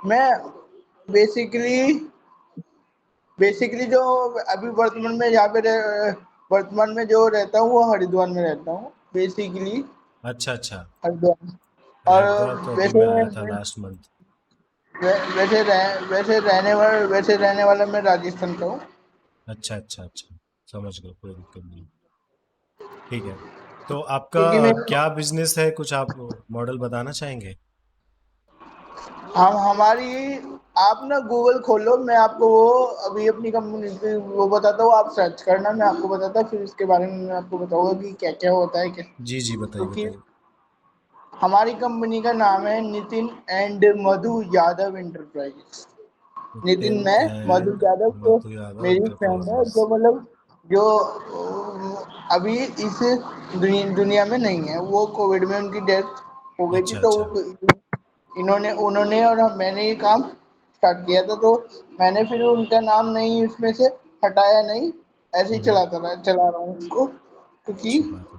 मैं basically basically जो अभी वर्तमान में जो रहता हूँ वो हरिद्वार में रहता हूँ बेसिकली। अच्छा अच्छा। हरिद्वार। और हरिद्वार तो अभी वैसे मैं आया था लास्ट मंथ। वैसे रहने वाला मैं राजस्थान का हूँ। अच्छा अच्छा अच्छा, समझ गया, कोई दिक्कत नहीं। ठीक है। तो आपका क्योंकि मैं क्या बिजनेस है, कुछ आप मॉडल बताना चाहेंगे? हम हमारी आप ना गूगल खोलो, मैं आपको वो अभी अपनी कंपनी की वो बताता हूँ, आप सर्च करना, मैं आपको बताता हूँ, फिर इसके बारे में मैं आपको बताऊंगा कि क्या क्या होता है क्या। जी जी, बताइए क्योंकि बताइए। हमारी कंपनी का नाम है Nitin and Madhu Yadav enterprises. Nitin Nitin है, मधु एंड यादव तो मधु यादव मेरी फ्रेंड है, एंटरप्राइजेस। जो मतलब जो अभी इस दुनिया में नहीं है, वो कोविड में उनकी डेथ हो गई थी। अच्छा तो अच्छा। इन्होंने उन्होंने और मैंने ये काम स्टार्ट किया था, तो मैंने फिर उनका नाम नहीं उसमें से हटाया नहीं, ऐसे ही हम्म। चला रहा हूँ उसको। क्योंकि अच्छी बात है।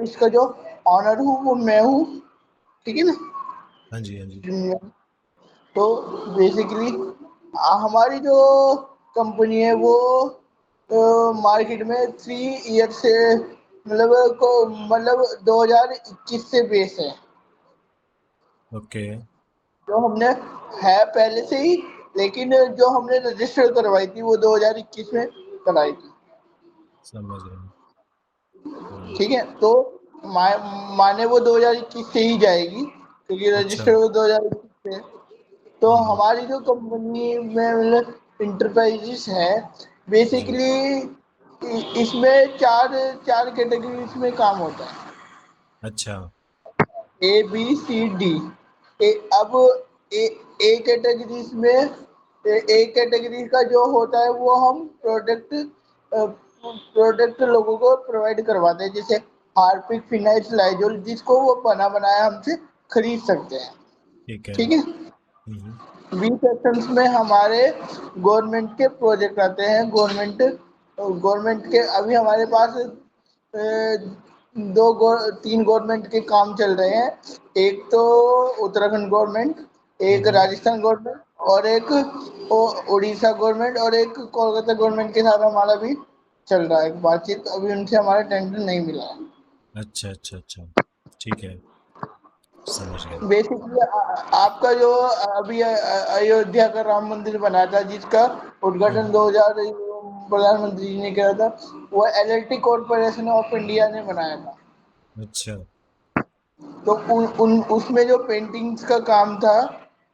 इसका जो ऑनर हूँ वो मैं हूँ, ठीक है ना। हाँ जी हाँ जी। तो बेसिकली हमारी जो कंपनी है वो मार्केट में 3 ईयर से मतलब 2021 से बेस है। ओके। जो हमने है पहले से ही, लेकिन जो हमने रजिस्टर करवाई थी वो 2021 में कराई थी। समझ रहे हैं। ठीक है, तो मा, माने वो 2021 से ही जाएगी, क्योंकि अच्छा। रजिस्टर वो 2021 से। तो हम्म। हमारी जो कंपनी में मतलब इंटरप्राइजेस है जी। बेसिकली, इसमें चार चार कैटेगरी में काम होता है। अच्छा। A B C D. अब ए ए कैटेगरी में ए कैटेगरी का जो होता है वो हम प्रोडक्ट लोगों को प्रोवाइड करवाते हैं, जैसे हार्पिक, फिनाइल, लाइजोल, जिसको वो बना बनाया हमसे खरीद सकते हैं। ठीक है। ठीक है। बी सेक्शंस में हमारे गवर्नमेंट के प्रोजेक्ट आते हैं। गवर्नमेंट के अभी हमारे पास तीन गवर्नमेंट के काम चल रहे हैं। एक तो उत्तराखंड गवर्नमेंट, एक हम्म। राजस्थान गवर्नमेंट, और एक उड़ीसा गवर्नमेंट, और एक कोलकाता गवर्नमेंट के साथ हमारा भी चल रहा है बातचीत। अभी उनसे हमारा टेंडर नहीं मिला है। अच्छा अच्छा अच्छा। ठीक है, समझ गया। बेसिकली आपका जो अभी अयोध्या का राम मंदिर बना था, जिसका उद्घाटन हम्म। 2000 प्रधानमंत्री जी ने किया था, वो एलएलटी कॉरपोरेशन ऑफ इंडिया ने बनाया था। अच्छा। तो उसमें जो पेंटिंग्स का काम था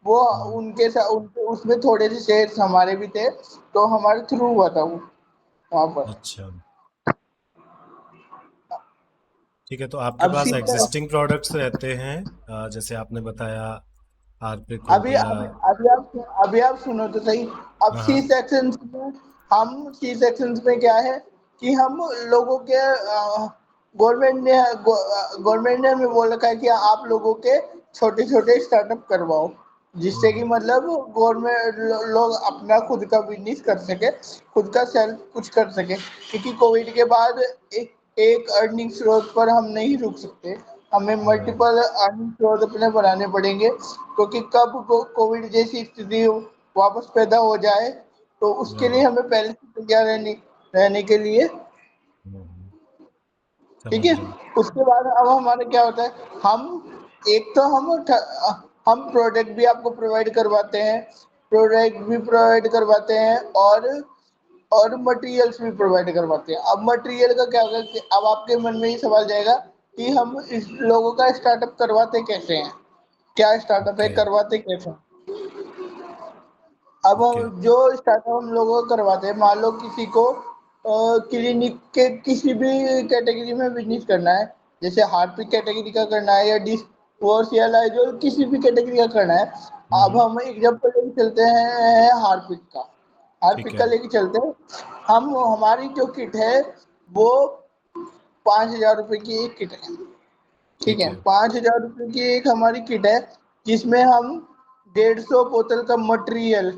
वो हम्म। उनके साथ उसमें थोड़े से शेयर्स हमारे भी थे, तो हमारे थ्रू हुआ था वो वहाँ पर। अच्छा। ठीक है, तो आपके अब पास सी एग्जिस्टिंग प्रोडक्ट्स रहते हैं, जैसे आपने बताया हार्पिक हो अभी गया। अभी अभी आप सुनो तो सही। अब हाँ सी हाँ। सेक्शन में हम सी सेक्शन में क्या है कि हम लोगों के गवर्नमेंट ने हमें बोल रखा है कि आप लोगों के छोटे छोटे स्टार्टअप करवाओ, जिससे कि हम्म। मतलब गवर्नमेंट लोग अपना खुद का बिजनेस कर सके, खुद का सेल्फ कुछ कर सके। क्योंकि कोविड के बाद एक अर्निंग स्रोत पर हम नहीं रुक सकते, हमें हम्म। मल्टीपल अर्निंग स्रोत अपने बनाने पड़ेंगे। क्योंकि कब कोविड जैसी स्थिति वापस पैदा हो जाए, तो उसके लिए राइट। हमें पहले से तैयार रहने के लिए। हम्म। ठीक समझ है। रहा हूँ। उसके बाद अब हमारा क्या होता है, हम एक तो हम प्रोडक्ट भी आपको प्रोवाइड करवाते हैं, और मटेरियल्स भी प्रोवाइड करवाते हैं। अब मटेरियल का क्या होगा कि अब आपके मन में ये सवाल जाएगा कि हम इस लोगों का स्टार्टअप करवाते कैसे हैं, क्या स्टार्टअप है, ओके करवाते कैसे हैं। अब ओके। जो स्टार्टअप हम लोगों को करवाते हैं, मान लो किसी को क्लिनिक के किसी भी कैटेगरी में बिजनेस करना है, जैसे हार्पिक कैटेगरी का करना है, या डिश वॉश या लाइजॉल, किसी भी कैटेगरी का करना है। अब हम्म। हम एग्जाम्पल लेके चलते हैं हार्पिक का। ठीक हार्पिक का है। लेके चलते हैं। हम हमारी जो किट है वो 5,000 रुपये की एक किट है। ठीक ठीक है, है। 5,000 रुपये की एक हमारी किट है, जिसमें हम 150 बोतल का मटेरियल,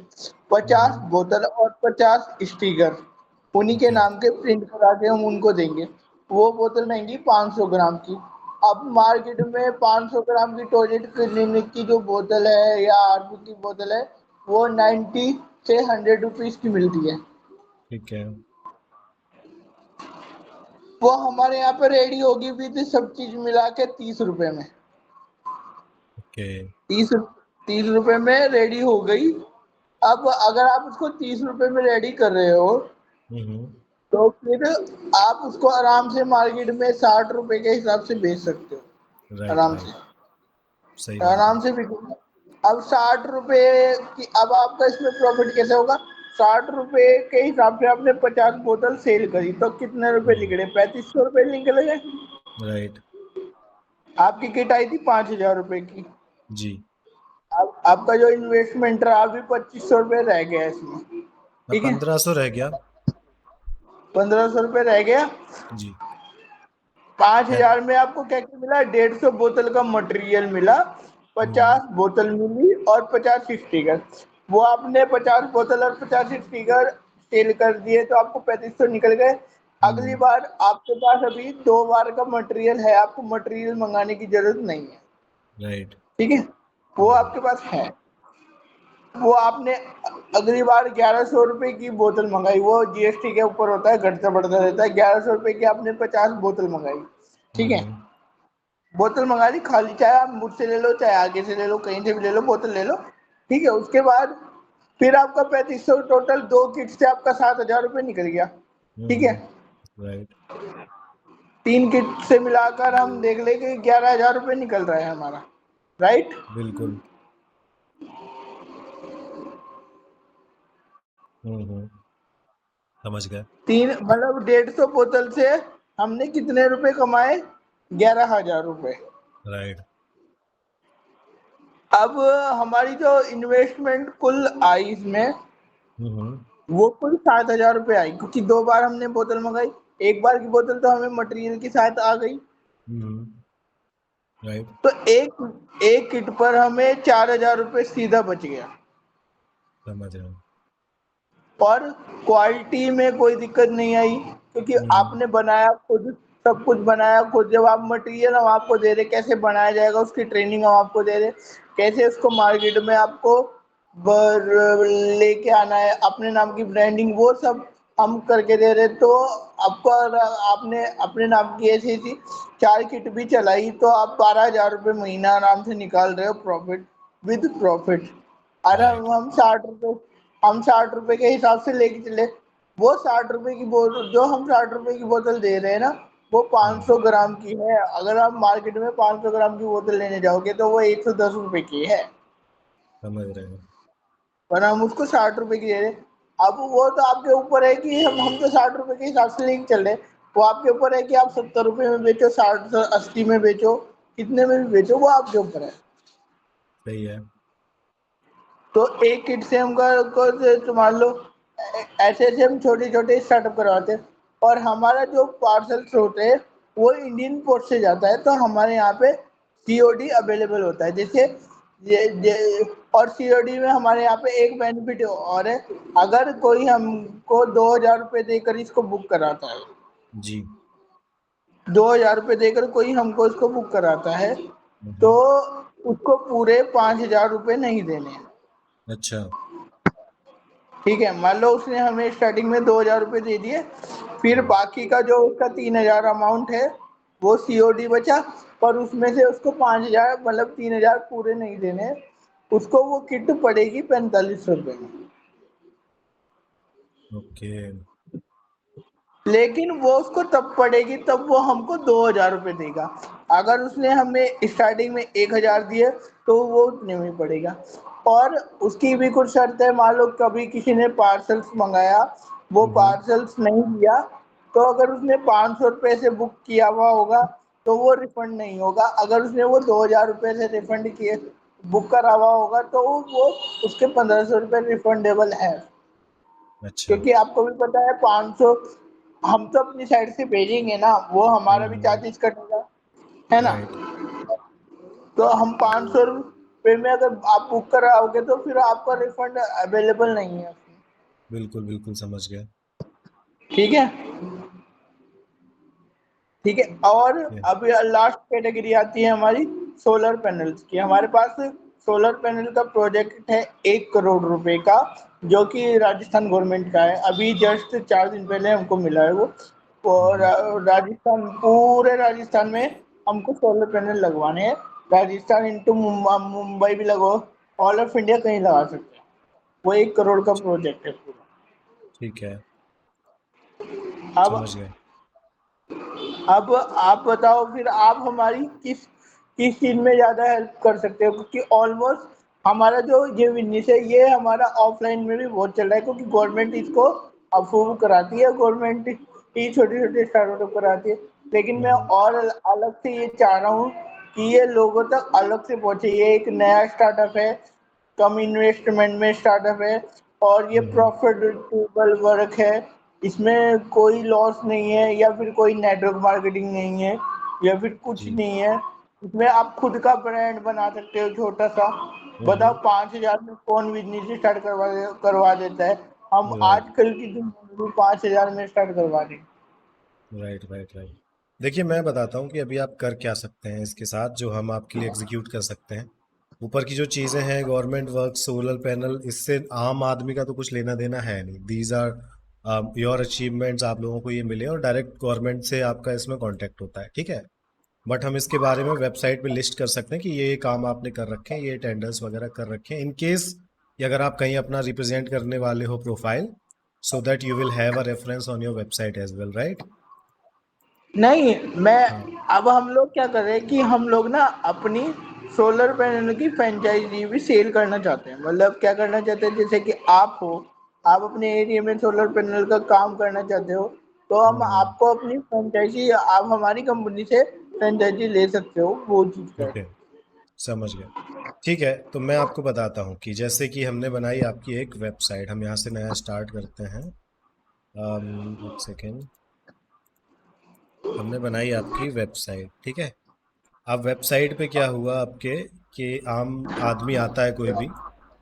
50 हम्म। बोतल और 50 स्टिकर उन्हीं के ओके। नाम के प्रिंट करा के हम उनको देंगे। वो बोतल रहेंगी 500 ग्राम की। अब मार्केट में 500 ग्राम की टॉयलेट क्लीनिक की जो बोतल है या आरबी की बोतल है, वो 90 से 100 रुपीज की मिलती है। ठीक है। वो हमारे यहाँ पे रेडी होगी विद सब चीज मिला के 30 रुपए में। ओके। 30 रुपए में रेडी हो गई। अब अगर आप उसको 30 रुपए में रेडी कर रहे हो, हम्म। तो फिर आप उसको आराम से मार्केट में 60 रुपए के हिसाब से बेच सकते हो। राइट आराम से, राइट। सही बात है। आराम से बिकेगा। अब 60 रुपए की, अब आपका इसमें प्रॉफिट कैसे होगा? 60 रुपए के हिसाब से आपने 50 बोतल सेल करी तो कितने रुपए हम्म। निकले? 3500 रुपए निकले गए। राइट। आपकी किट आई थी 5000 रुपए की। जी। अब आपका जो इन्वेस्टमेंट रहा अभी 2500 रुपए रह गया इसमें। अब ठीक है, 1500 रह गया। 1500 रुपए रह गया। जी। पांच है। हजार में आपको क्या क्या मिला? 150 बोतल का मटेरियल मिला, हम्म। 50 बोतल मिली और 50 स्टिकर। वो आपने 50 बोतल और 50 स्टिकर सेल कर दिए तो आपको 3500 निकल गए। अगली हम्म। बार आपके पास अभी 2 बार का मटेरियल है, आपको मटेरियल मंगाने की जरूरत नहीं है। राइट। ठीक है, वो हम्म। आपके पास है। वो आपने अगली बार 1100 रुपए की बोतल मंगाई, वो जीएसटी के ऊपर होता है, घटता बढ़ता रहता है। 1100 रुपए की आपने 50 बोतल मंगाई। ठीक है, हम्म। बोतल मंगा ली खाली, चाहे आप मुझसे ले लो चाहे आगे से ले लो, कहीं से भी ले लो, बोतल ले लो। ठीक है, उसके बाद फिर आपका 3500 टोटल, 2 किट से आपका 7000 रुपये निकल गया। ठीक है, राइट। 3 किट से मिलाकर हम देख ले कि 11,000 रुपये निकल रहा है हमारा। राइट। बिल्कुल। हम्म। समझ गए। तीन मतलब 150 बोतल से हमने कितने रुपए कमाए? 11,000 रुपये। राइट। अब हमारी जो इन्वेस्टमेंट कुल आई इसमें, हम्म। वो कुल 7,000 रुपये आई, क्योंकि 2 बार हमने बोतल मंगाई। एक बार की बोतल तो हमें मटेरियल के साथ आ गई। हम्म। राइट। तो एक एक किट पर हमें 4,000 रुपये सीधा बच गया। समझ रहा हूँ। और क्वालिटी में कोई दिक्कत नहीं आई, क्योंकि हम्म। आपने बनाया खुद, सब कुछ बनाया खुद। जब आप मटेरियल हम आपको दे रहे, कैसे बनाया जाएगा उसकी ट्रेनिंग हम आपको दे रहे, कैसे उसको मार्केट में आपको लेके आना है, अपने नाम की ब्रांडिंग, वो सब हम करके दे रहे। तो आपको अगर आपने अपने नाम की ऐसी ऐसी 4 किट भी चलाई तो आप 12,000 रुपये महीना आराम से निकाल रहे हो प्रॉफिट, विद प्रॉफिट। और राइट। हम 60 रुपए के हिसाब से लेके चले। वो 60 रुपए की बोतल जो हम 60 रुपए की बोतल दे रहे हैं ना, वो हम्म। 500 ग्राम की है। अगर आप मार्केट में 500 ग्राम की बोतल लेने जाओगे तो वो 110 रुपए की है, समझ रहे हैं। पर हम उसको 60 रुपए की दे रहे हैं। अब वो तो आपके ऊपर है कि हम तो 60 रुपए के हिसाब से लेके चल रहे हैं। वो आपके ऊपर है कि आप 70 रुपए में बेचो, 60 80 में बेचो, कितने में भी बेचो, वो आपके ऊपर है। सही है। तो एक किट से हम को मान लो, ऐसे ऐसे हम छोटे छोटे स्टार्टअप करवाते हैं। और हमारा जो पार्सल्स होते हैं वो इंडियन पोस्ट से जाता है, तो हमारे यहाँ पे सीओडी अवेलेबल होता है। जैसे और सीओडी में हमारे यहाँ पे एक बेनिफिट और है। अगर कोई हमको 2,000 रुपये देकर इसको बुक कराता है, जी। 2,000 रुपये देकर कोई हमको इसको बुक कराता है, तो हम्म। उसको पूरे 5,000 रुपये नहीं देने हैं। अच्छा। ठीक है, मान लो उसने हमें स्टार्टिंग में 2,000 रुपये दे दिए, फिर हम्म। बाकी का जो उसका 3,000 अमाउंट है वो सीओडी बचा। पर उसमें से उसको 5,000 मतलब 3,000 पूरे नहीं देने, उसको वो किट पड़ेगी 45 रुपए में। ओके। लेकिन वो उसको तब पड़ेगी तब वो हमको 2,000 रुपये देगा। अगर उसने हमें स्टार्टिंग में 1,000 दिए तो वो उतने में पड़ेगा। और उसकी भी कुछ शर्त है, मान लो कभी किसी ने पार्सल्स मंगाया, वो हम्म। पार्सल्स नहीं दिया, तो अगर उसने 500 रुपये से बुक किया हुआ होगा तो वो रिफंड नहीं होगा। अगर उसने वो 2,000 रुपये से रिफंड किए बुक करा हुआ होगा तो वो उसके 1,500 रुपये रिफंडेबल है। अच्छा। क्योंकि आपको भी पता है 500 हम तो अपनी साइड से भेजेंगे ना, वो हमारा भी हम्म। चार्जेस कटेगा, है ना। राइट। तो हम 500 रुपये में अगर आप बुक कराओगे तो फिर आपका रिफंड अवेलेबल नहीं है। बिल्कुल बिल्कुल समझ गया। ठीक है, ठीक है। और Yeah. अब लास्ट कैटेगरी आती है हमारी सोलर पैनल्स की। हमारे पास सोलर पैनल का प्रोजेक्ट है 1 करोड़ रुपए का, जो कि राजस्थान गवर्नमेंट का है। अभी जस्ट 4 दिन पहले हमको मिला है वो। और Mhm. राजस्थान, पूरे राजस्थान में हमको सोलर पैनल लगवाने हैं। राजस्थान इंटू मुंबई भी लगो, ऑल ऑफ इंडिया कहीं लगा सकते हैं। वो 1 करोड़ का प्रोजेक्ट है पूरा। ठीक है, अब समझ गए। अब आप बताओ फिर, आप हमारी किस किस चीज में ज्यादा हेल्प कर सकते हो? क्योंकि ऑलमोस्ट हमारा जो ये बिजनेस है, ये हमारा ऑफलाइन में भी बहुत चल रहा है, क्योंकि गवर्नमेंट इसको अप्रूव कराती है, गवर्नमेंट ही छोटे छोटे स्टार्टअप कराती है। लेकिन मैं हम्म, और अलग से ये चाह रहा हूँ कि ये लोगों तक अलग से पहुंचे। ये एक नया स्टार्टअप है, कम इन्वेस्टमेंट में स्टार्टअप है, और ये हम्म, प्रॉफिटेबल वर्क है। इसमें कोई लॉस नहीं है, या फिर कोई नेटवर्क मार्केटिंग नहीं है, या फिर कुछ जी। नहीं है। इसमें आप खुद का ब्रांड बना सकते हो छोटा सा। बताओ, 5,000 में कौन बिजनेस स्टार्ट करवा देता है? हम राइट, आजकल की दुनिया में 5,000 में स्टार्ट करवा दें। Right, right, right. देखिए, मैं बताता हूँ कि अभी आप कर क्या सकते हैं इसके साथ, जो हम आपके लिए एग्जीक्यूट कर सकते हैं। ऊपर की जो चीज़ें हैं, गवर्नमेंट वर्क, सोलर पैनल, इससे आम आदमी का तो कुछ लेना देना है नहीं। दीज आर योर अचीवमेंट्स, आप लोगों को ये मिले और डायरेक्ट गवर्नमेंट से आपका इसमें कांटेक्ट होता है, ठीक है। बट हम इसके बारे में वेबसाइट पे लिस्ट कर सकते हैं कि ये काम आपने कर रखे हैं, ये टेंडर्स वगैरह कर रखे हैं, इन केस अगर आप कहीं अपना रिप्रेजेंट करने वाले हो profile, so that you will have a reference on your website as well, right. नहीं, मैं हाँ, अब हम लोग क्या कर रहे हैं कि हम लोग ना अपनी सोलर पैनल की फ्रेंचाइजी भी सेल करना चाहते हैं। मतलब क्या करना चाहते हैं, जैसे कि आप हो, आप अपने एरिया में सोलर पैनल का काम करना चाहते हो, तो हम आपको अपनी फ्रेंचाइजी, आप हमारी कंपनी से फ्रेंचाइजी ले सकते हो, वो चीज़ का है। ओके, समझ गया। ठीक है, तो मैं आपको बताता हूँ कि जैसे कि हमने बनाई आपकी एक वेबसाइट, हम यहाँ से नया स्टार्ट करते हैं। एक सेकेंड। हमने बनाई आपकी वेबसाइट, ठीक है। अब वेबसाइट पे क्या हुआ आपके, कि आम आदमी आता है कोई भी,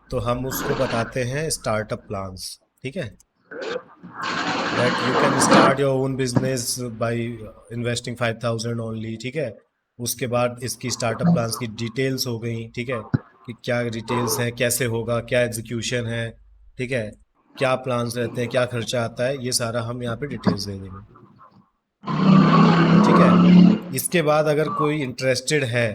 तो हम उसको बताते हैं स्टार्टअप प्लान्स, ठीक है। That you can start your own business by investing 5,000 only, ठीक है। उसके बाद इसकी स्टार्टअप प्लान्स की डिटेल्स हो गई, ठीक है, कि क्या डिटेल्स हैं, कैसे होगा, क्या एग्जीक्यूशन है, ठीक है, क्या प्लान्स रहते हैं, क्या खर्चा आता है, ये सारा हम यहाँ पे डिटेल्स दे देंगे, ठीक है। इसके बाद अगर कोई इंटरेस्टेड है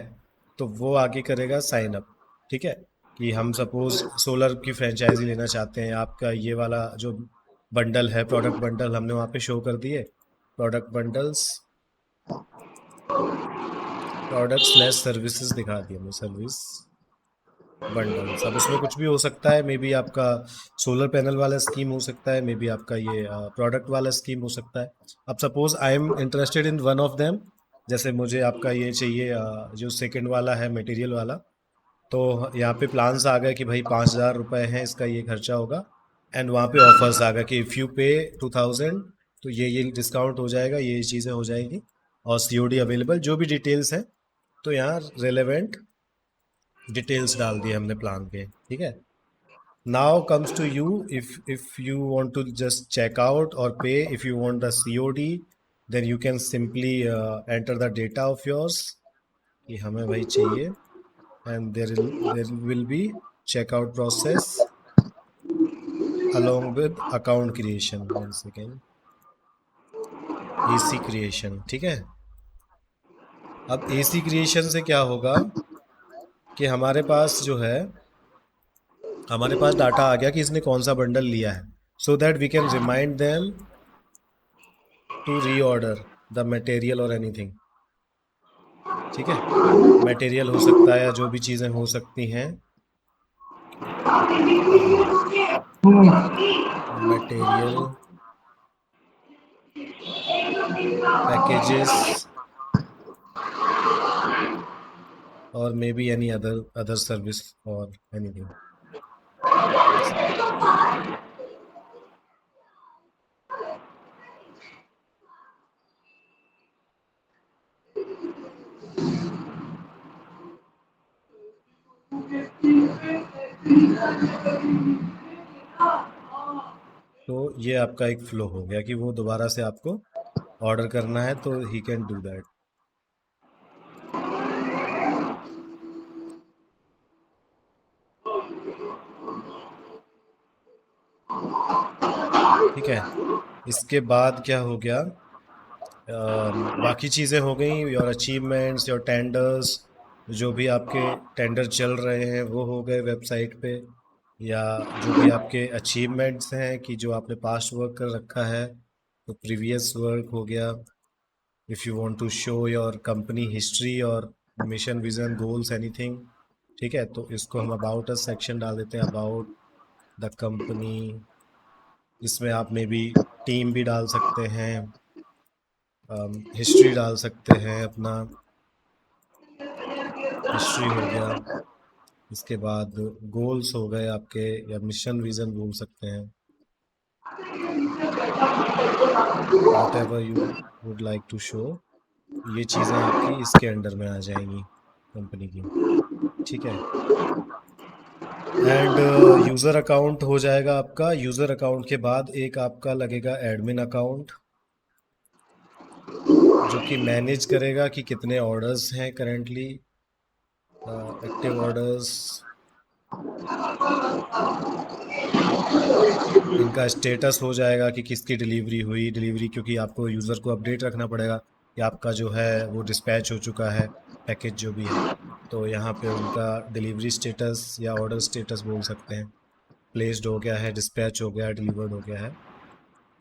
तो वो आगे करेगा साइन अप, ठीक है। कि हम सपोज सोलर की फ्रेंचाइजी लेना चाहते हैं, आपका ये वाला जो बंडल है, प्रोडक्ट बंडल हमने वहाँ पे शो कर दिए। Product bundles, product slash services दिखा दिए हमने, सर्विस बंडल्स। अब उसमें कुछ भी हो सकता है, मे बी आपका सोलर पैनल वाला स्कीम हो सकता है, मे बी आपका ये प्रोडक्ट वाला स्कीम हो सकता है। अब suppose I am interested in one of them, जैसे मुझे आपका ये चाहिए जो सेकंड वाला है, मटेरियल वाला। तो यहाँ पे प्लान्स आ गए कि भाई 5,000 रुपये हैं, इसका ये खर्चा होगा। एंड वहाँ पे ऑफर्स आ गए कि इफ़ यू पे 2,000 तो ये डिस्काउंट हो जाएगा, ये चीज़ें हो जाएगी, और सीओडी अवेलेबल, जो भी डिटेल्स हैं। तो यहाँ रेलेवेंट डिटेल्स डाल दिए हमने प्लान के, ठीक है। Now comes to you, if you want to just check out और pay, if you want the COD, then you can simply enter the data of yours कि हमें वही चाहिए। And there will be checkout process along with account creation, 1 second, AC creation, ठीक है। अब AC creation से क्या होगा कि हमारे पास जो है, हमारे पास डाटा आ गया कि इसने कौन सा बंडल लिया है, so that we can remind them to reorder the material और एनीथिंग, ठीक है। मटेरियल हो सकता है या जो भी चीज़ें हो सकती हैं, मटेरियल, पैकेजेस, और may be any other other service और एनीथिंग। तो ये आपका एक फ्लो हो गया कि वो दोबारा से आपको ऑर्डर करना है तो ही कैन डू दैट। ठीक है, इसके बाद क्या हो गया, बाकी चीज़ें हो गई, योर अचीवमेंट्स, योर टेंडर्स, जो भी आपके टेंडर चल रहे हैं वो हो गए वेबसाइट पे, या जो भी आपके अचीवमेंट्स हैं कि जो आपने पास्ट वर्क कर रखा है तो प्रीवियस वर्क हो गया। If you want to show your company history और मिशन विजन गोल्स एनीथिंग, ठीक है, तो इसको हम अबाउट अस सेक्शन डाल देते हैं, अबाउट द कंपनी। इसमें आप में भी टीम भी डाल सकते हैं, हिस्ट्री डाल सकते हैं अपना, हिस्ट्री हो गया। इसके बाद गोल्स हो गए आपके, या मिशन विजन बोल सकते हैं, whatever you would like to show. ये चीज़ें आपकी इसके अंडर में आ जाएंगी कंपनी की। ठीक है, एंड यूज़र अकाउंट हो जाएगा आपका। यूज़र अकाउंट के बाद एक आपका लगेगा एडमिन अकाउंट, जो कि मैनेज करेगा कि कितने ऑर्डर्स हैं करेंटली, एक्टिव ऑर्डर्स, इनका स्टेटस हो जाएगा कि किसकी डिलीवरी हुई, डिलीवरी, क्योंकि आपको यूज़र को अपडेट रखना पड़ेगा कि आपका जो है वो डिस्पैच हो चुका है, पैकेज जो भी है। तो यहाँ पे उनका डिलीवरी स्टेटस या ऑर्डर स्टेटस बोल सकते हैं, प्लेस्ड हो गया है, डिस्पैच हो गया है, डिलीवर्ड हो गया है,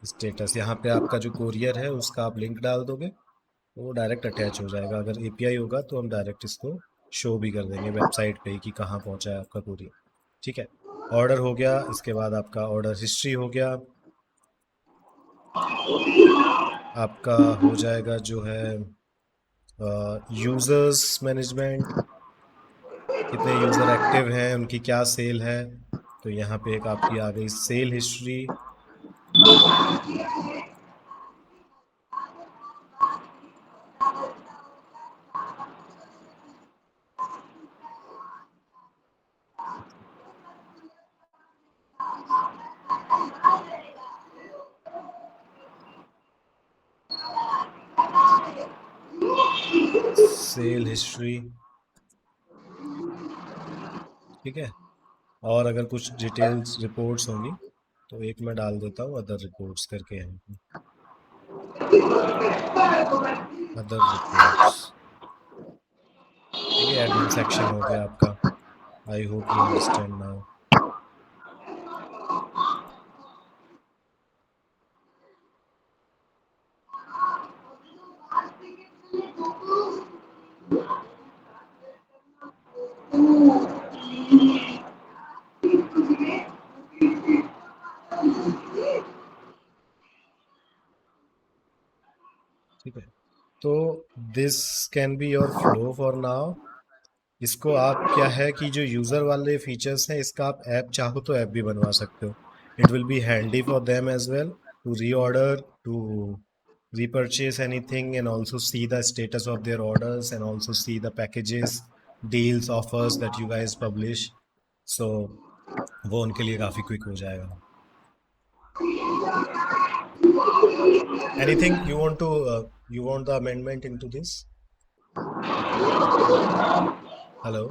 स्टेटस। यहाँ पे आपका जो कोरियर है उसका आप लिंक डाल दोगे तो वो डायरेक्ट अटैच हो जाएगा। अगर एपीआई होगा तो हम डायरेक्ट इसको शो भी कर देंगे वेबसाइट पे ही कि कहाँ पहुँचा है आपका कोरियर। ठीक है, ऑर्डर हो गया। इसके बाद आपका ऑर्डर हिस्ट्री हो गया, आपका हो जाएगा जो है यूज़र्स मैनेजमेंट, कितने यूज़र एक्टिव हैं, उनकी क्या सेल है। तो यहाँ पे एक आपकी आ गई सेल हिस्ट्री। सेल हिस्ट्री, ठीक है। और अगर कुछ डिटेल्स रिपोर्ट्स होंगी तो एक मैं डाल देता हूँ, अदर रिपोर्ट्स करके हैं, अदर रिपोर्ट्स। ठीक है, एडमिन सेक्शन हो गया आपका। I hope you understand now. ठीक है, तो this can be your flow for now. इसको आप क्या है कि जो यूज़र वाले फीचर्स हैं इसका आप ऐप चाहो तो ऐप भी बनवा सकते हो। It will be handy for them as well to reorder, to repurchase anything, and also see the status of their orders, and also see the packages, deals, offers that you guys publish. So वो उनके लिए काफ़ी quick हो जाएगा। Anything you want the amendment into this? Hello.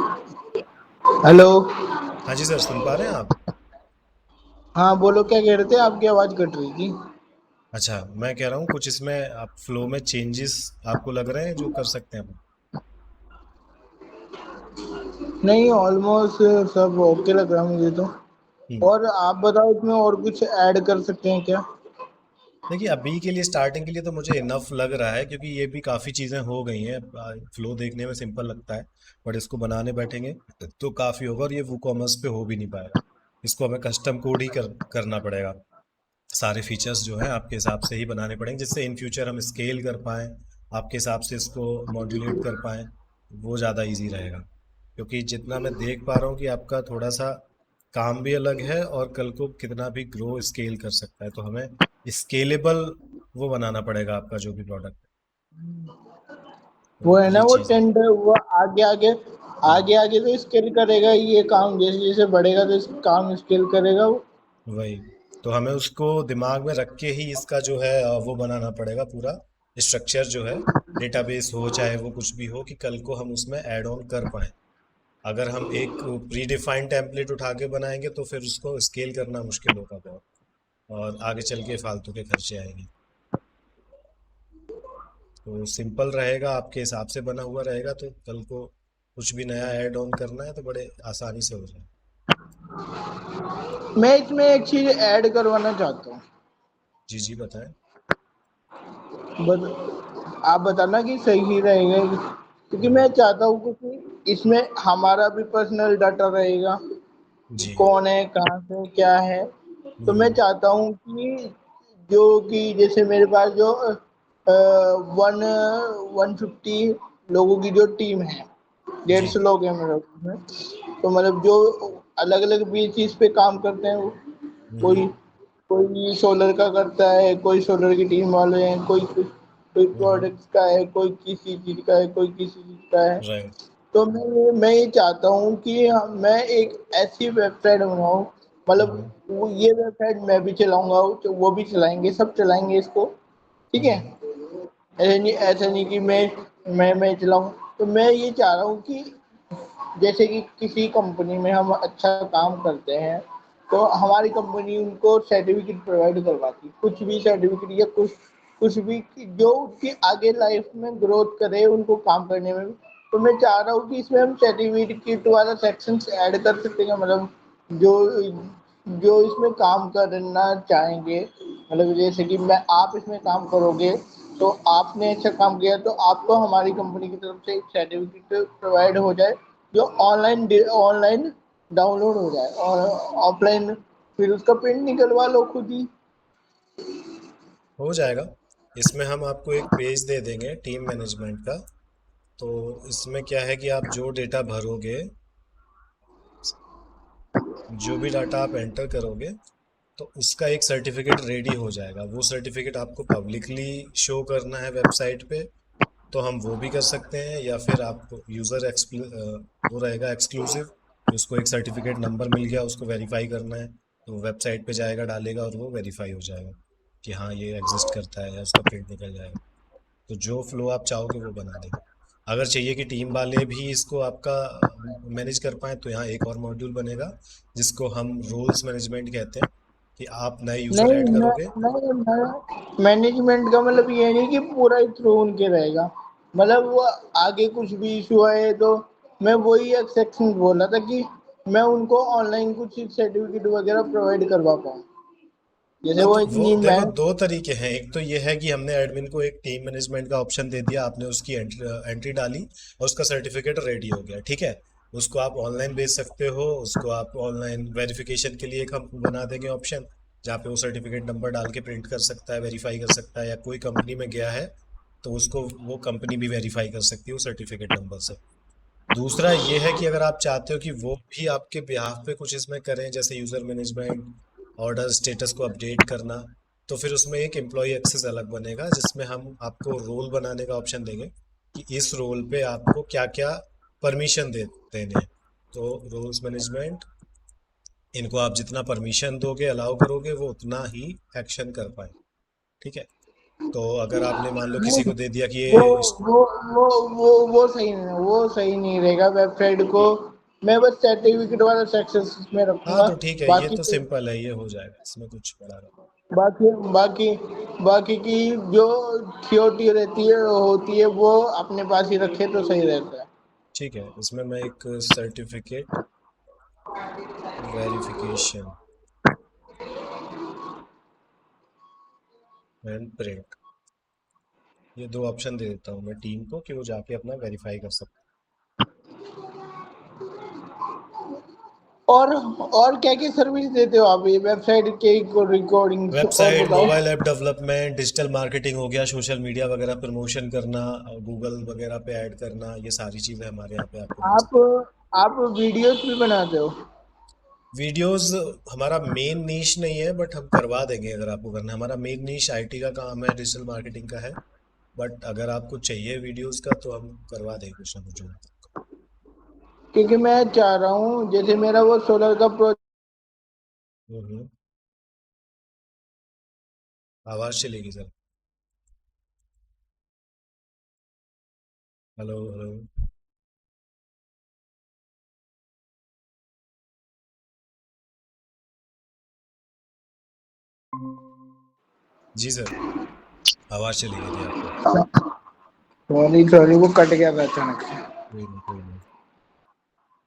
Hello. हाँ जी sir, सुन पा रहे हैं आप? हाँ बोलो, क्या कह रहे थे? आपकी आवाज़ कट रही थी। अच्छा, मैं कह रहा हूँ कुछ इसमें आप फ्लो में चेंजेस आपको लग रहे हैं जो कर सकते हैं हम? नहीं, ऑलमोस्ट सब ओके लग रहा है मुझे तो। हम्म। और आप बताओ, इसमें और कुछ ऐड कर सकते हैं क्या? देखिए, अभी के लिए स्टार्टिंग के लिए तो मुझे इनफ लग रहा है, क्योंकि ये भी काफ़ी चीज़ें हो गई हैं। फ्लो देखने में सिंपल लगता है, बट इसको बनाने बैठेंगे तो काफ़ी होगा, और ये वो कॉमर्स पे हो भी नहीं पाएगा। इसको हमें कस्टम कोड ही करना पड़ेगा। सारे फीचर्स जो हैं आपके हिसाब से ही बनाने पड़ेंगे, जिससे इन फ्यूचर हम स्केल कर पाएँ, आपके हिसाब से इसको मॉड्यूलेट कर पाएँ, वो ज़्यादा इजी रहेगा। क्योंकि जितना मैं देख पा रहा हूँ कि आपका थोड़ा सा काम भी अलग है, और कल को कितना भी ग्रो स्केल कर सकता है, तो हमें स्केलेबल वो बनाना पड़ेगा आपका जो भी प्रोडक्ट है। वो तो है ना, ये वो चीज़ है। टेंडर, वो आगे आगे हम्म, आगे आगे तो स्केल करेगा ये काम, जैसे जैसे बढ़ेगा तो इस काम स्केल करेगा वो। वही, तो हमें उसको दिमाग में रख के ही इसका जो है वो बनाना पड़ेगा पूरा स्ट्रक्चर जो है, डेटाबेस हो चाहे वो कुछ भी हो, कि कल को हम उसमें ऐड ऑन कर पाए। अगर हम एक प्री डिफाइंड टेम्पलेट उठा के बनाएंगे तो फिर उसको स्केल करना मुश्किल होगा बहुत, और आगे चल के फालतू के खर्चे आएंगे। तो सिंपल रहेगा, आपके हिसाब से बना हुआ रहेगा, तो कल को कुछ भी नया ऐड ऑन करना है तो बड़े आसानी से हो जाए। मैं इसमें एक चीज ऐड करवाना चाहता हूँ, जी जी बताएं। बस आप बताना कि सही रहेगा, क्योंकि मैं चाहता हूँ कि इसमें हमारा भी पर्सनल डाटा रहेगा, जी। कौन है, कहाँ से, क्या है। तो मैं हम्म। चाहता हूँ कि जो कि जैसे मेरे पास जो 150 लोगों की जो टीम है, डेढ़ जी। सौ लोग हैं मेरे में। तो मतलब जो अलग अलग भी चीज पे काम करते हैं, कोई हम्म। कोई सोलर का करता है, कोई सोलर की टीम वाले हैं, कोई कुछ, कोई हम्म। प्रोडक्ट्स का है, कोई किसी चीज का है, कोई किसी चीज का है। राइट। तो मैं ये चाहता हूँ कि मैं एक ऐसी वेबसाइट बनाऊँ, मतलब हम्म। ये वेबसाइट मैं भी चलाऊंगा, तो वो भी चलाएंगे, सब चलाएंगे इसको, ठीक है। हम्म। ऐसा नहीं कि मैं चलाऊं। तो मैं ये चाह रहा हूँ कि जैसे कि किसी कंपनी में हम अच्छा काम करते हैं, तो हमारी कंपनी उनको सर्टिफिकेट प्रोवाइड करवाती, कुछ भी सर्टिफिकेट या कुछ कुछ भी जो कि आगे लाइफ में ग्रोथ करे उनको काम करने में भी। तो मैं चाह रहा हूँ कि इसमें हम सर्टिफिकेट वाला सेक्शन ऐड कर सकते हैं, मतलब जो जो इसमें काम करना चाहेंगे, मतलब जैसे कि मैं आप इसमें काम करोगे, तो आपने अच्छा काम किया तो आपको हमारी कंपनी की तरफ से एक सर्टिफिकेट प्रोवाइड हो जाए, जो ऑनलाइन डाउनलोड हो जाए, और ऑफलाइन फिर उसका प्रिंट निकलवा लो खुद ही। हो जाएगा। इसमें हम आपको एक पेज दे देंगे टीम मैनेजमेंट का। तो इसमें क्या है कि आप जो डेटा भरोगे, जो भी डाटा आप एंटर करोगे, तो उसका एक सर्टिफिकेट रेडी हो जाएगा। वो सर्टिफिकेट आपको पब्लिकली शो करना है वेबसाइट पे, तो हम वो भी कर सकते हैं, या फिर आप यूज़र वो रहेगा एक्सक्लूसिव, उसको एक सर्टिफिकेट नंबर मिल गया, उसको वेरीफाई करना है, तो वेबसाइट पे जाएगा, डालेगा और वो वेरीफाई हो जाएगा कि हाँ ये एग्जिस्ट करता है, या उसका प्रिंट निकल जाएगा। तो जो फ्लो आप चाहोगे वो बना देंगे। अगर चाहिए कि टीम वाले भी इसको आपका मैनेज कर पाए, तो यहाँ एक और मॉड्यूल बनेगा जिसको हम रोल्स मैनेजमेंट कहते हैं, कि आप नए यूज़र नहीं ऐड मैं करोगे। मैनेजमेंट का मतलब ये नहीं कि पूरा ही थ्रू उनके रहेगा, मतलब वो आगे कुछ भी इशू आए तो मैं वही एक सेक्शन बोल रहा था कि मैं उनको ऑनलाइन कुछ सर्टिफिकेट वगैरह प्रोवाइड करवा पाऊँ, जैसे हाँ, वो तो वो इतनी मैं। देखो दो तरीके हैं। एक तो ये है कि हमने एडमिन को एक टीम मैनेजमेंट का ऑप्शन दे दिया, आपने उसकी एंट्री डाली और उसका सर्टिफिकेट रेडी हो गया, ठीक है। उसको आप ऑनलाइन भेज सकते हो, उसको आप ऑनलाइन वेरिफिकेशन के लिए एक हम बना देंगे ऑप्शन, जहाँ पे वो सर्टिफिकेट नंबर डाल के प्रिंट कर सकता है, वेरीफाई कर सकता है, या कोई कंपनी में गया है तो उसको वो कंपनी भी वेरीफाई कर सकती है वो सर्टिफिकेट नंबर से। दूसरा ये है कि अगर आप चाहते हो कि वो भी आपके बिहाफ पे कुछ इसमें करें, जैसे यूज़र मैनेजमेंट, ऑर्डर स्टेटस को अपडेट करना, तो फिर उसमें एक एम्प्लॉय एक्सेस अलग बनेगा, जिसमें हम आपको रोल बनाने का ऑप्शन देंगे कि इस रोल पे आपको क्या क्या परमिशन देने हैं। तो रोल्स मैनेजमेंट, इनको आप जितना परमिशन दोगे, अलाउ करोगे, वो उतना ही एक्शन कर पाए, ठीक है। तो अगर आपने मान लो किसी नहीं, को दे दिया कि वो ये वो वो सही नहीं, वो सही नहीं रहेगा वेबसाइट को। मैं बस सर्टिफिकेट वाला सेक्शन में हाँ रखूंगा। तो ठीक है, ये बाकी तो सिंपल है, ये हो जाएगा, इसमें कुछ बड़ा नहीं। बाकी बाकी बाकी की जो थ्योरी रहती है होती है, वो अपने पास ही रखे तो सही रहता है। ठीक है, इसमें मैं एक सर्टिफिकेट वेरिफिकेशन एंड प्रिंट, ये दो ऑप्शन दे देता हूँ मैं टीम को कि वो जाके अपना वेरीफाई कर सकते और क्या क्या सर्विस देते हो आप, ये वेबसाइट के हैं। रिकॉर्डिंग्स और वेबसाइट, बताओ। Mobile app development, digital marketing हो गया, सोशल मीडिया वगैरह प्रमोशन करना, गूगल वगैरह पे ऐड करना, ये सारी चीज़ें हमारे यहाँ पे आपको मिल आप सकती आप वीडियोस भी बनाते हो? हैं। वीडियोस हमारा मेन नीश नहीं है, बट हम करवा देंगे अगर आपको करना है। हमारा मेन नीश आईटी का काम है, डिजिटल मार्केटिंग का है, बट अगर आपको चाहिए वीडियोस का तो हम करवा देंगे कुछ ना कुछ जो। क्योंकि मैं चाह रहा हूँ, जैसे मेरा वो सोलर का प्रोजेक्ट। हम्म। आवाज़ चलेगी सर। Hello hello. जी सर, आवाज़ चली गई थी आपकी। सॉरी सॉरी, वो कट गया था अचानक से। कोई नहीं कोई नहीं।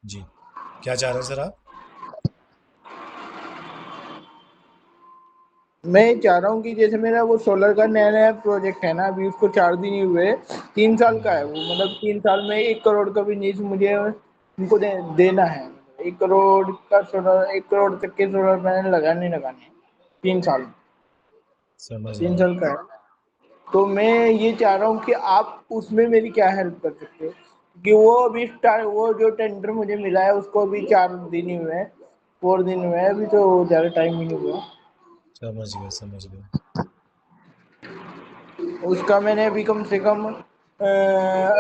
जी, क्या चाह रहे हैं सर आप? मैं चाह रहा हूँ कि जैसे मेरा वो सोलर का नया नया प्रोजेक्ट है ना, अभी उसको 4 दिन ही हुए, 3 साल का है हम्म, वो, मतलब 3 साल में 1 करोड़ का बिजनेस मुझे उनको देना है। 1 करोड़ का सोलर, 1 करोड़ तक के सोलर पैनल लगाने हैं, 3 साल, समझ तीन गया। साल का है। तो मैं ये चाह रहा हूँ कि आप उसमें मेरी क्या हेल्प कर सकते हो, कि वो अभी स्टार्ट, वो जो टेंडर मुझे मिला है उसको अभी 4 दिन ही हुए हैं, 4 दिन हुए हैं, अभी तो ज़्यादा टाइम ही नहीं हुआ। समझ गया समझ गया। उसका मैंने अभी कम से कम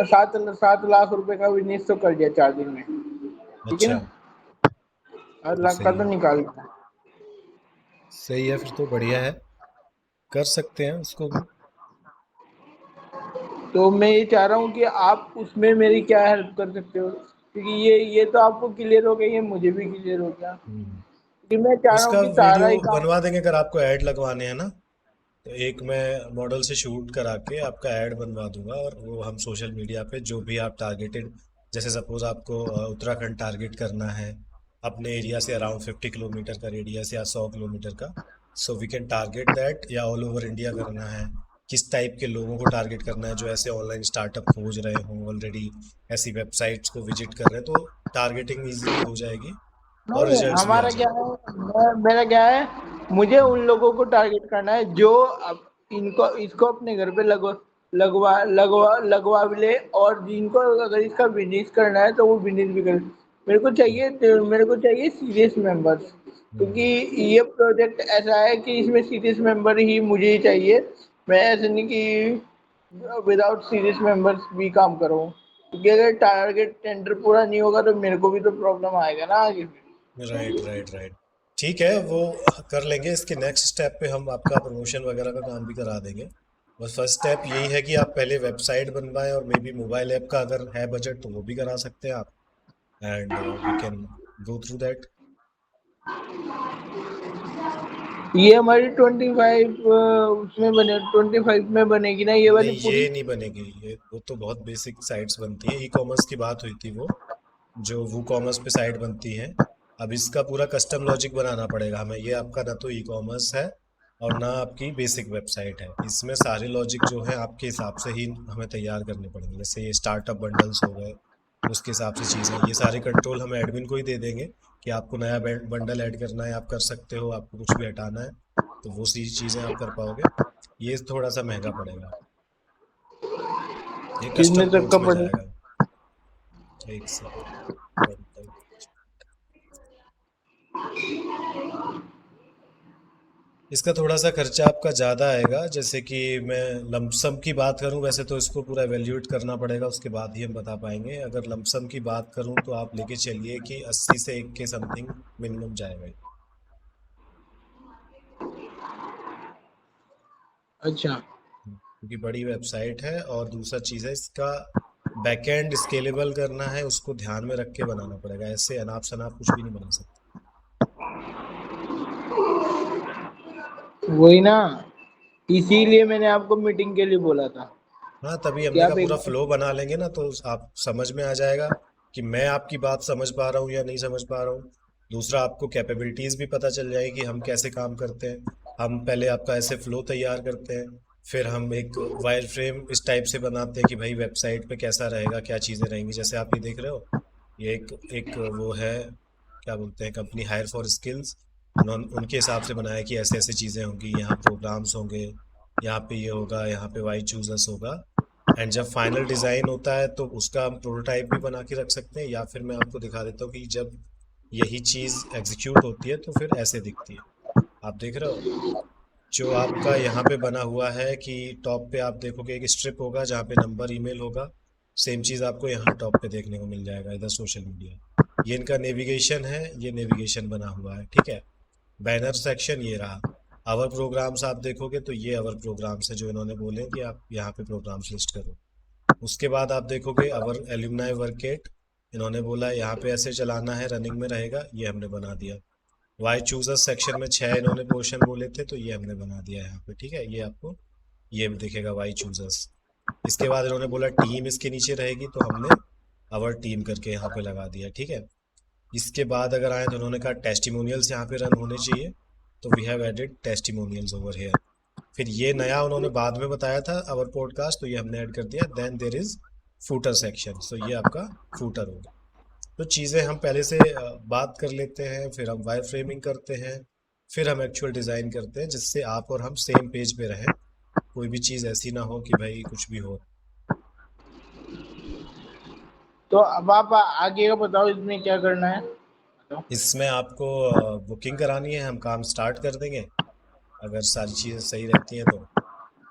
7 7 लाख रुपए का बिजनेस तो कर दिया 4 दिन में, ठीक है अच्छा, ना। 8 लाख का सही तो है। निकाल दिया। सही है, फिर तो बढ़िया है, कर सकते हैं उसको भी। तो मैं ये चाह रहा हूँ कि आप उसमें मेरी क्या हेल्प कर सकते हो, क्योंकि ये तो आपको क्लियर हो गया, ये मुझे भी क्लियर हो गया, हम्म। क्योंकि मैं चाह रहा हूँ उसका कि सारा वीडियो ही काम। बनवा देंगे अगर आपको ऐड लगवाने हैं ना। तो एक मैं मॉडल से शूट करा के आपका ऐड बनवा दूंगा, और वो हम सोशल मीडिया पे जो भी आप टारगेटेड, जैसे सपोज आपको उत्तराखंड टारगेट करना है, अपने एरिया से अराउंड 50 किलोमीटर का रेडियस या 100 किलोमीटर का, so we can target that, या ऑल ओवर इंडिया करना है, किस टाइप के लोगों को टारगेट करना है जो ऐसे ऑनलाइन स्टार्टअप खोज रहे हों ऑलरेडी, ऐसी वेबसाइट्स को विजिट कर रहे हैं, तो टारगेटिंग इजीली हो जाएगी और नहीं, रिजल्ट्स भी आ हमारा क्या जाएंगे। है, मेरा क्या है, मुझे हम्म, उन लोगों को टारगेट करना है जो अब इनको इसको अपने घर पे लगवा भी ले, और जिनको अगर इसका बिजनेस करना है तो वो बिजनेस भी करे। मेरे को चाहिए सीरियस मेंबर्स, क्योंकि हम्म, ये प्रोजेक्ट ऐसा है कि इसमें सीरियस मेंबर ही मुझे ही चाहिए। मैं ऐसे नहीं कि विदाउट सीरियस मेंबर्स भी काम करूँ, क्योंकि अगर टारगेट टेंडर पूरा नहीं होगा तो मेरे को भी तो प्रॉब्लम आएगा ना आगे फिर। Right right right. ठीक है, वो कर लेंगे। इसके नेक्स्ट स्टेप पे हम आपका प्रमोशन वगैरह का काम भी करा देंगे। बस फर्स्ट स्टेप यही है कि आप पहले वेबसाइट बनवाएं, और मे बी मोबाइल ऐप का अगर है बजट तो वो भी करा सकते हैं आप, and we can go through that. ये हमारी 25 उसमें बने, 25 में बनेगी ना ये वाली नहीं, पूरी। ये नहीं बनेगी, ये वो तो बहुत बेसिक साइट्स बनती है, ई कॉमर्स की बात हुई थी वो, जो वो कॉमर्स पे साइट बनती है। अब इसका पूरा कस्टम लॉजिक बनाना पड़ेगा हमें, ये आपका ना तो ई कॉमर्स है और ना आपकी बेसिक वेबसाइट है, इसमें सारे लॉजिक जो है आपके हिसाब से ही हमें तैयार करने पड़ेंगे। जैसे ये स्टार्टअप बंडल्स हो गए, उसके हिसाब से चीज़ें, ये सारे कंट्रोल हम एडमिन को ही दे देंगे कि आपको नया बंडल ऐड करना है आप कर सकते हो, आपको कुछ भी हटाना है तो वो सी चीज़ें आप कर पाओगे। ये थोड़ा सा महंगा पड़ेगा, ये कितने कस्टम तक का कोड्स में पड़ेगा? जाएगा। एक सेकेंड, बंडल। इसका थोड़ा सा खर्चा आपका ज़्यादा आएगा, जैसे कि मैं लमसम की बात करूं, वैसे तो इसको पूरा एवेल्यूएट करना पड़ेगा उसके बाद ही हम बता पाएंगे। अगर लमसम की बात करूं तो आप लेके चलिए कि 80 से 1 के समथिंग मिनिमम जाएगा ये। अच्छा। क्योंकि बड़ी वेबसाइट है, और दूसरा चीज़ है इसका बैकएंड स्केलेबल करना है, उसको ध्यान में रख के बनाना पड़ेगा, ऐसे अनाप शनाप कुछ भी नहीं बना सकते। वही ना, इसीलिए मैंने आपको मीटिंग के लिए बोला था हाँ, तभी कि हमने कहा आप एक पूरा बार। फ्लो बना लेंगे ना तो आप समझ में आ जाएगा कि मैं आपकी बात समझ पा रहा हूँ या नहीं समझ पा रहा हूँ। दूसरा, आपको कैपेबिलिटीज भी पता चल जाएगी हम कैसे काम करते हैं। हम पहले आपका ऐसे फ्लो तैयार करते हैं, फिर हम एक वायर फ्रेम इस टाइप से बनाते हैं कि भाई वेबसाइट पे कैसा रहेगा, क्या चीज़ें रहेंगी। जैसे आप ये देख रहे हो, ये एक एक वो है, क्या बोलते हैं, कंपनी हायर फॉर स्किल्स, उन्होंने उनके हिसाब से बनाया कि ऐसे ऐसे चीज़ें होंगी, यहाँ प्रोग्राम्स होंगे, यहाँ पे ये होगा, यहाँ पे वाई चूजर्स होगा। एंड जब फाइनल डिज़ाइन होता है तो उसका हम प्रोटोटाइप भी बना के रख सकते हैं, या फिर मैं आपको दिखा देता हूँ कि जब यही चीज़ एग्जीक्यूट होती है तो फिर ऐसे दिखती है। आप देख रहे हो, जो आपका यहाँ पे बना हुआ है कि टॉप पे आप देखोगे एक स्ट्रिप होगा जहाँ पे नंबर ईमेल होगा, सेम चीज़ आपको यहाँ टॉप पे देखने को मिल जाएगा, इधर सोशल मीडिया। ये इनका नेविगेशन है, ये नेविगेशन बना हुआ है, ठीक है। बैनर सेक्शन ये रहा। आवर प्रोग्राम्स आप देखोगे तो ये आवर प्रोग्राम्स है जो इन्होंने बोले कि आप यहाँ पे प्रोग्राम्स लिस्ट करो। उसके बाद आप देखोगे अवर एल्यूमनाई वर्केट, इन्होंने बोला यहाँ पे ऐसे चलाना है, रनिंग में रहेगा, ये हमने बना दिया। वाई चूजर्स सेक्शन में 6 इन्होंने पोर्शन बोले थे, तो ये हमने बना दिया यहाँ पे, ठीक है। ये आपको ये भी दिखेगा वाई चूजर्स। इसके बाद इन्होंने बोला टीम इसके नीचे रहेगी, तो हमने अवर टीम करके यहाँ पे लगा दिया, ठीक है। इसके बाद अगर आए तो उन्होंने कहा टेस्टिमोनियल्स यहाँ पे रन होने चाहिए, तो we have added testimonials over here. फिर ये नया उन्होंने बाद में बताया था अवर पॉडकास्ट, तो ये हमने ऐड कर दिया। Then there is footer section, so ये आपका फूटर होगा। तो चीज़ें हम पहले से बात कर लेते हैं, फिर हम वायर फ्रेमिंग करते हैं, फिर हम एक्चुअल डिज़ाइन करते हैं, जिससे आप और हम सेम पेज पे रहें, कोई भी चीज़ ऐसी ना हो कि भाई कुछ भी हो। तो अब आप आगे का बताओ, इसमें क्या करना है। इसमें आपको बुकिंग करानी है, हम काम स्टार्ट कर देंगे अगर सारी चीज़ें सही रहती हैं तो।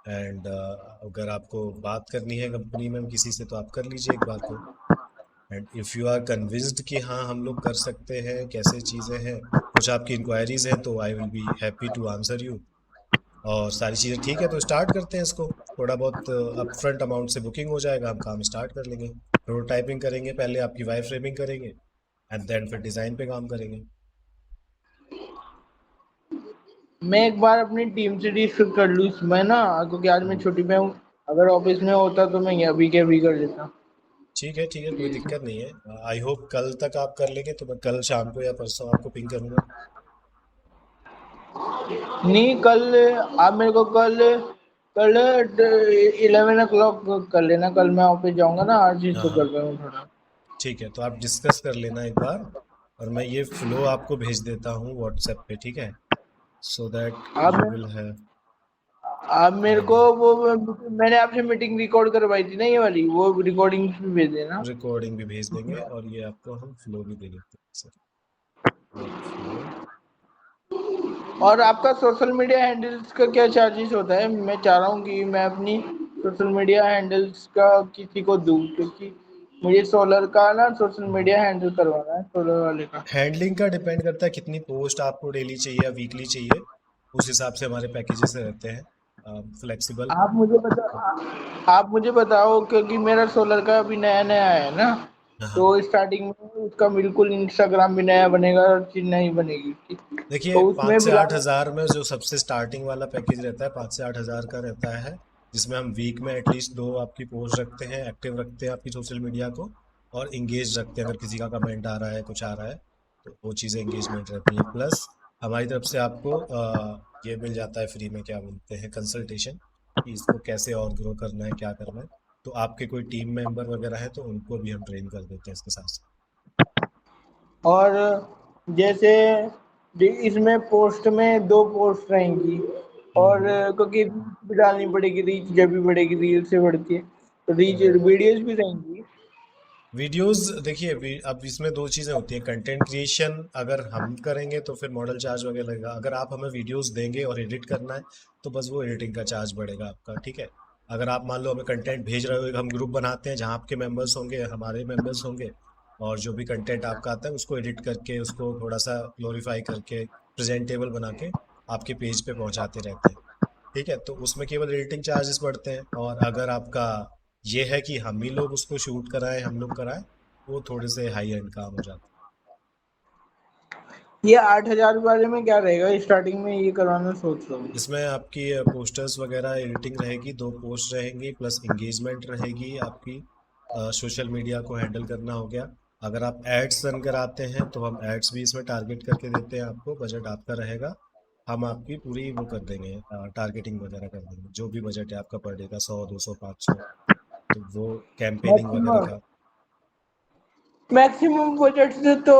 एंड अगर आपको बात करनी है कंपनी में किसी से, तो आप कर लीजिए एक बार को। And if you are convinced कि हाँ हम लोग कर सकते हैं, कैसे चीज़ें हैं, कुछ आपकी इंक्वायरीज हैं, तो I will be happy to answer you. और सारी चीज़ें ठीक है तो स्टार्ट करते हैं इसको। थोड़ा बहुत अप फ्रंट अमाउंट से बुकिंग हो जाएगा, हम काम स्टार्ट कर लेंगे। प्रोटोटाइपिंग करेंगे पहले, आपकी वायर फ्रेमिंग करेंगे, एंड देन फिर डिज़ाइन पे काम करेंगे। मैं एक बार अपनी टीम से डिस्कस कर लूँ इसमें ना, क्योंकि आज मैं छुट्टी में हूँ। अगर ऑफिस में होता तो मैं अभी के अभी कर लेता। ठीक है, कोई दिक्कत नहीं है। आई होप कल तक आप कर लेंगे, तो मैं कल शाम को या परसों आपको पिंग करूँगा। नहीं, कल आप मेरे को कल कल 11 o'clock कर लेना। कल मैं ऑफिस जाऊंगा ना, आज ही हाँ तो हाँ, कर पाऊँ थोड़ा। ठीक है, तो आप डिस्कस कर लेना एक बार, और मैं ये फ्लो आपको भेज देता हूँ व्हाट्सएप पे, ठीक है, सो दैट आप यू विल हैव आप मेरे को आइडिया। वो मैंने आपसे मीटिंग रिकॉर्ड करवाई थी ना, ये वाली, वो रिकॉर्डिंग भी भेज देना। रिकॉर्डिंग भी भेज देंगे, और ये आपको हम फ्लो भी दे देते हैं सर, वर्क और आपका सोशल मीडिया हैंडल्स का क्या चार्जेस होता है? मैं चाह रहा हूँ कि मैं अपनी सोशल मीडिया हैंडल्स का किसी को दूँ, क्योंकि मुझे सोलर का ना सोशल फ्लो। मीडिया हैंडल करवाना है, सोलर वाले का। हैंडलिंग का डिपेंड करता है कितनी पोस्ट आपको डेली चाहिए या वीकली चाहिए, उस हिसाब से हमारे पैकेजेस रहते हैं फ्लेक्सिबल। आप मुझे बताओ, क्योंकि मेरा सोलर का अभी नया नया है ना, हाँ, तो स्टार्टिंग में उसका बिल्कुल इंस्टाग्राम भी नया बनेगा और चीज नई बनेगी उसकी। देखिए तो 5 उसमें से 8 बिल्कुल हज़ार में जो सबसे स्टार्टिंग वाला पैकेज रहता है, 5 से 8 हज़ार का रहता है, जिसमें हम वीक में एटलीस्ट 2 आपकी पोस्ट रखते हैं, एक्टिव रखते हैं आपकी सोशल मीडिया को, और इंगेज रखते हैं। अगर किसी का कमेंट आ रहा है, कुछ आ रहा है, तो वो चीज़ें इंगेजमेंट रहती हैं। प्लस हमारी तरफ से आपको ये मिल जाता है फ्री में, क्या बोलते हैं, कंसल्टेशन, कि इसको कैसे और ग्रो करना है, क्या करना है। तो आपके कोई टीम मेंबर वगैरह है तो उनको भी हम ट्रेन कर देते हैं इसके साथ साथ। और जैसे इसमें पोस्ट में 2 पोस्ट रहेंगी, और हम्म। क्योंकि रीच भी डालनी पड़ेगी, रीच जब भी बढ़ेगी रील से बढ़ती है, तो रीच राइट। वीडियोस भी रहेंगी। वीडियोस देखिए, अब इसमें दो चीज़ें होती हैं। कंटेंट क्रिएशन अगर हम करेंगे तो फिर मॉडल चार्ज वगैरह लगेगा। अगर आप हमें वीडियोस देंगे और एडिट करना है, तो बस वो एडिटिंग का चार्ज बढ़ेगा आपका, ठीक है। अगर आप मान लो हमें कंटेंट भेज रहे हो, एक हम ग्रुप बनाते हैं जहाँ आपके मेंबर्स होंगे, हमारे मेंबर्स होंगे, और जो भी कंटेंट आपका आता है उसको एडिट करके, उसको थोड़ा सा ग्लोरीफाई करके, प्रेजेंटेबल बना के आपके पेज पे पहुंचाते रहते हैं, ठीक है। तो उसमें केवल एडिटिंग चार्जेस बढ़ते हैं। और अगर आपका ये है कि हम ही लोग उसको शूट कराएं, हम लोग कराएं, वो थोड़े से हाई एंड काम हो जाता ये 8,000 वाले में क्या रहेगा? स्टार्टिंग में ये करवाना सोच रहा हूँ। है। इसमें आपकी पोस्टर्स वगैरह एडिटिंग रहेगी, 2 पोस्ट रहेंगी, प्लस इंगेजमेंट रहेगी आपकी। सोशल मीडिया को हैंडल करना हो गया। अगर आप एड्स रन कराते हैं तो हम एड्स भी इसमें टारगेट करके देते हैं आपको, बजट आपका रहेगा। हम आपकी पूरी वो कर देंगे, टारगेटिंग वगैरह कर देंगे, जो भी बजट है आपका पर डे का, 100, 200, 500, तो वो कैंपेनिंग वगैरह मैक्सिमम का। मैक्सिमम बजट से तो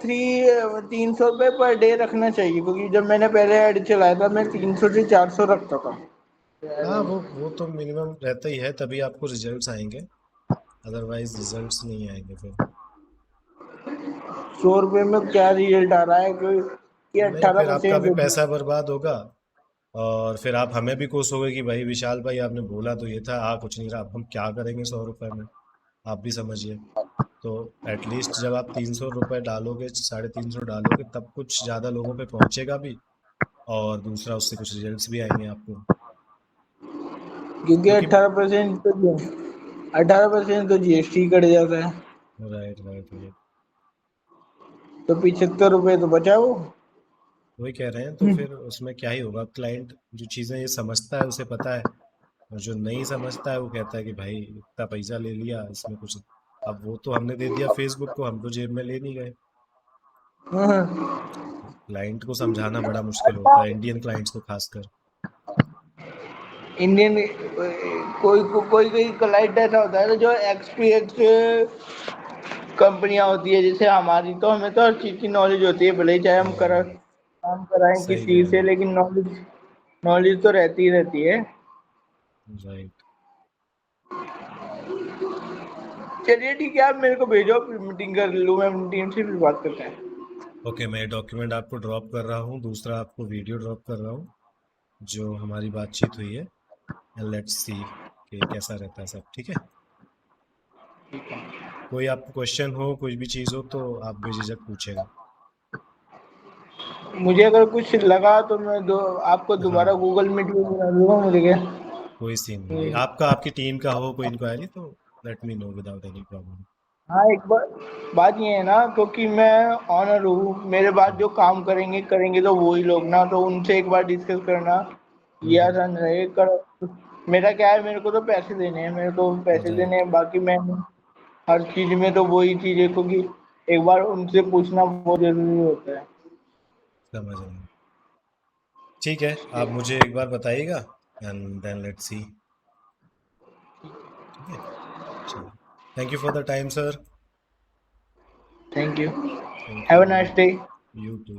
300 रुपये पर डे रखना चाहिए, क्योंकि जब मैंने पहले ऐड चलाया था मैं 300 से 400 रखता था। हाँ, वो तो मिनिमम रहता ही है, तभी आपको रिजल्ट्स आएंगे, अदरवाइज रिजल्ट्स नहीं आएंगे फिर। 100 रुपये में क्या रिजल्ट आ रहा है कि नहीं, अट्ठारह फिर आपका भी परसेंट पैसा बर्बाद होगा, और फिर आप हमें भी कोसोगे कि भाई विशाल भाई आपने बोला तो ये था, कुछ नहीं रहा, अब हम क्या करेंगे 100 रुपए में, आप भी समझिए। तो एटलीस्ट जब आप 300 रुपये डालोगे, 350 डालोगे, तब कुछ ज़्यादा लोगों पे पहुंचेगा भी, और दूसरा उससे कुछ रिजल्ट्स भी आएंगे आपको। क्योंकि क्योंकि 18% तो जीएसटी कट जाता है, राइट राइट राइट, तो 75 रुपये तो बचा वो। वही कह रहे हैं, तो फिर उसमें क्या ही होगा। क्लाइंट जो चीज़ें ये समझता है उसे पता है, और जो नहीं समझता है वो कहता है कि भाई इतना पैसा ले लिया इसमें कुछ, अब वो तो हमने दे दिया फेसबुक को, हम तो जेब में ले नहीं गए। हाँ। क्लाइंट को समझाना बड़ा मुश्किल अच्छा, होता है, इंडियन क्लाइंट्स को खासकर। इंडियन कोई कोई कोई क्लाइंट ऐसा होता है ना जो एक्सपीरियंस कंपनियां होती है, जैसे हमारी, तो हमें तो हर चीज की नॉलेज होती है, भले ही चाहे हम हम्म, काम कराएं सही किसी कह रहे से, हैं। लेकिन नॉलेज नॉलेज तो रहती ही रहती है। राइट। चलिए ठीक है, आप मेरे को भेजो, फिर मीटिंग कर लूँ मैं अपनी टीम से, फिर बात करते हैं। ओके, मैं डॉक्यूमेंट आपको ड्रॉप कर रहा हूँ, दूसरा आपको वीडियो ड्रॉप कर रहा हूँ जो हमारी बातचीत हुई है, एंड लेट्स सी कि कैसा रहता है सब। ठीक है, कोई आपको क्वेश्चन हो, कोई भी चीज़ हो तो आप बेझिझक पूछेगा। मुझे अगर कुछ लगा तो मैं आपको दोबारा हाँ, गूगल मीट में बना दूंगा, मुझे क्या। कोई सीन नहीं, आपका आपकी टीम का हो कोई इंक्वायरी तो let me know without any problem. हाँ, एक बार बात ये है ना, क्योंकि मैं ऑनर हूँ, मेरे बाद जो काम करेंगे करेंगे तो वही लोग ना, तो उनसे एक बार डिस्कस करना ये आसान रहे कर। मेरा क्या है, मेरे को तो पैसे देने हैं, मेरे को पैसे देने राइट, हैं, बाकी मैं हर चीज में तो वही चीज है, क्योंकि एक बार उनसे पूछना बहुत जरूरी होता है। समझ रहे हैं। ठीक है, आप मुझे एक बार बताइएगा, एंड देन लेट्स सी। ठीक है, चलिए, thank you for the time sir. Thank you. Thank have you. A nice day. You to.